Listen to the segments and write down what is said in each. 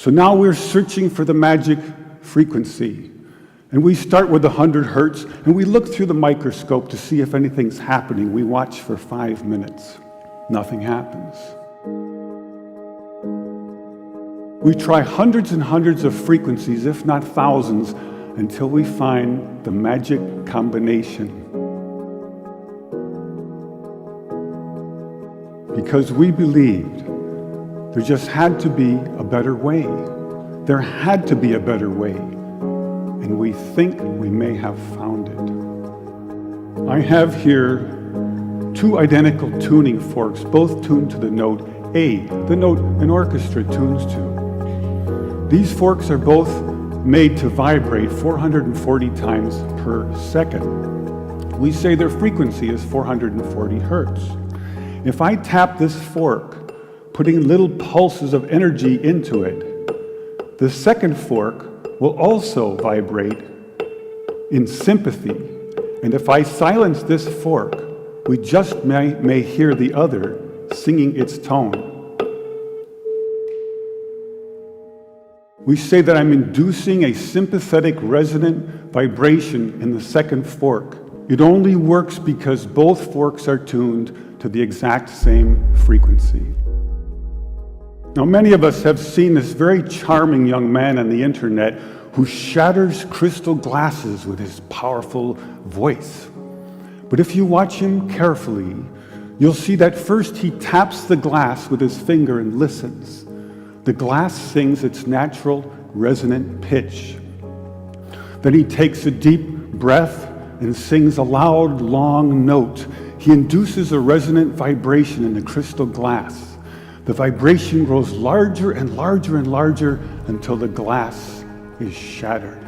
So now we're searching for the magic frequency. And we start with 100 hertz, and we look through the microscope to see if anything's happening. We watch for 5 minutes. Nothing happens. We try hundreds and hundreds of frequencies, if not thousands, until we find the magic combination. Because we believed there just had to be a better way. There had to be a better way. And we think we may have found it. I have here 2 identical tuning forks, both tuned to the note A, the note an orchestra tunes to. These forks are both made to vibrate 440 times per second. We say their frequency is 440 hertz. If I tap this fork, putting little pulses of energy into it, the second fork will also vibrate in sympathy. And if I silence this fork, we just may hear the other singing its tone. We say that I'm inducing a sympathetic resonant vibration in the second fork. It only works because both forks are tuned to the exact same frequency. Now, many of us have seen this very charming young man on the internet who shatters crystal glasses with his powerful voice. But if you watch him carefully, you'll see that first he taps the glass with his finger and listens. The glass sings its natural resonant pitch. Then he takes a deep breath and sings a loud, long note. He induces a resonant vibration in the crystal glass. The vibration grows larger and larger and larger until the glass is shattered.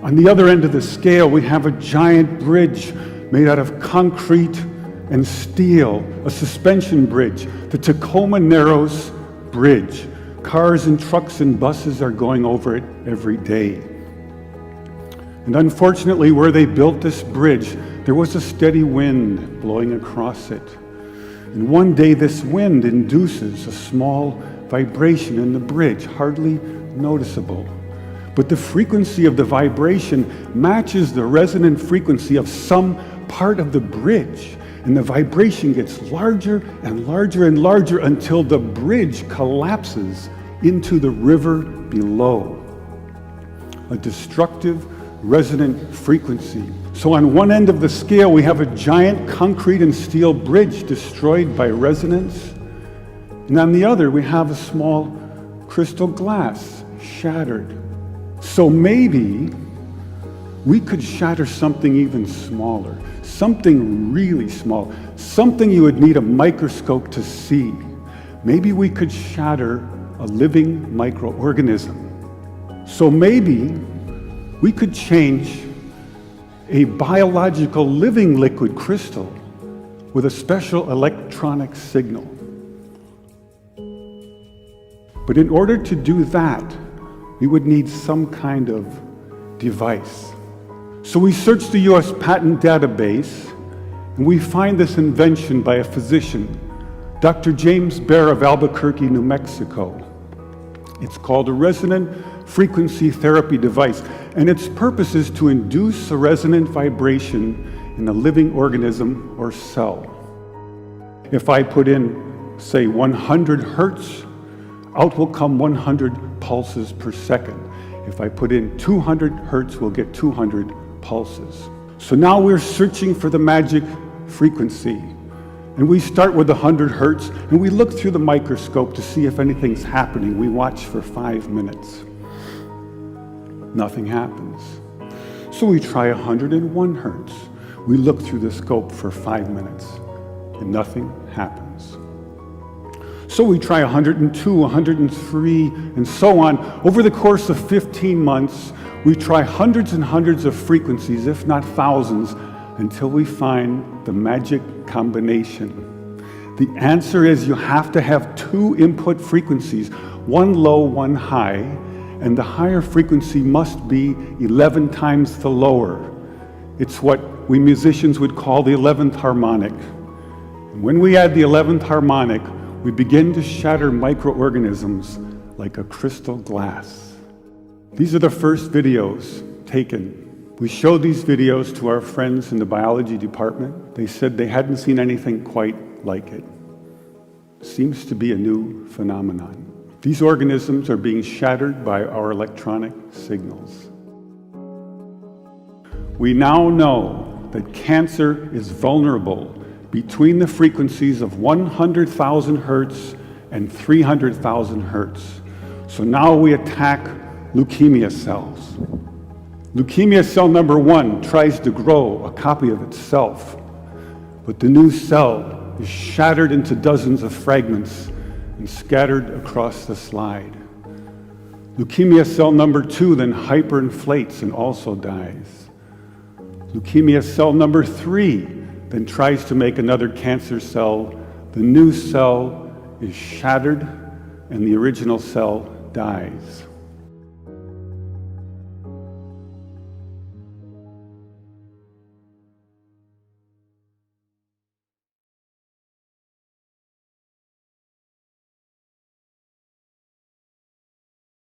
On the other end of the scale, we have a giant bridge made out of concrete and steel, a suspension bridge, the Tacoma Narrows Bridge. Cars and trucks and buses are going over it every day. And unfortunately, where they built this bridge, there was a steady wind blowing across it. And one day this wind induces a small vibration in the bridge, hardly noticeable. But the frequency of the vibration matches the resonant frequency of some part of the bridge. And the vibration gets larger and larger and larger until the bridge collapses into the river below. A destructive resonant frequency. So on one end of the scale, we have a giant concrete and steel bridge destroyed by resonance. And on the other, we have a small crystal glass shattered. So maybe we could shatter something even smaller, something really small, something you would need a microscope to see. Maybe we could shatter a living microorganism. So maybe we could change a biological living liquid crystal with a special electronic signal. But in order to do that, we would need some kind of device. So we search the US patent database, and we find this invention by a physician, Dr. James Bear of Albuquerque, New Mexico. It's called a resonant frequency therapy device, and its purpose is to induce a resonant vibration in a living organism or cell. If I put in, say, 100 hertz, out will come 100 pulses per second. If I put in 200 hertz, we'll get 200 pulses. So now we're searching for the magic frequency. And we start with 100 hertz, and we look through the microscope to see if anything's happening. We watch for 5 minutes. Nothing happens. So we try 101 hertz. We look through the scope for 5 minutes, and nothing happens. So we try 102, 103, and so on. Over the course of 15 months, we try hundreds and hundreds of frequencies, if not thousands, until we find the magic combination. The answer is you have to have 2 input frequencies, one low, one high, and the higher frequency must be 11 times the lower. It's what we musicians would call the 11th harmonic. And when we add the 11th harmonic, we begin to shatter microorganisms like a crystal glass. These are the first videos taken. We showed these videos to our friends in the biology department. They said they hadn't seen anything quite like it. Seems to be a new phenomenon. These organisms are being shattered by our electronic signals. We now know that cancer is vulnerable between the frequencies of 100,000 hertz and 300,000 hertz. So now we attack leukemia cells. Leukemia cell number 1 tries to grow a copy of itself, but the new cell is shattered into dozens of fragments and scattered across the slide. Leukemia cell number 2 then hyperinflates and also dies. Leukemia cell number 3 then tries to make another cancer cell. The new cell is shattered and the original cell dies.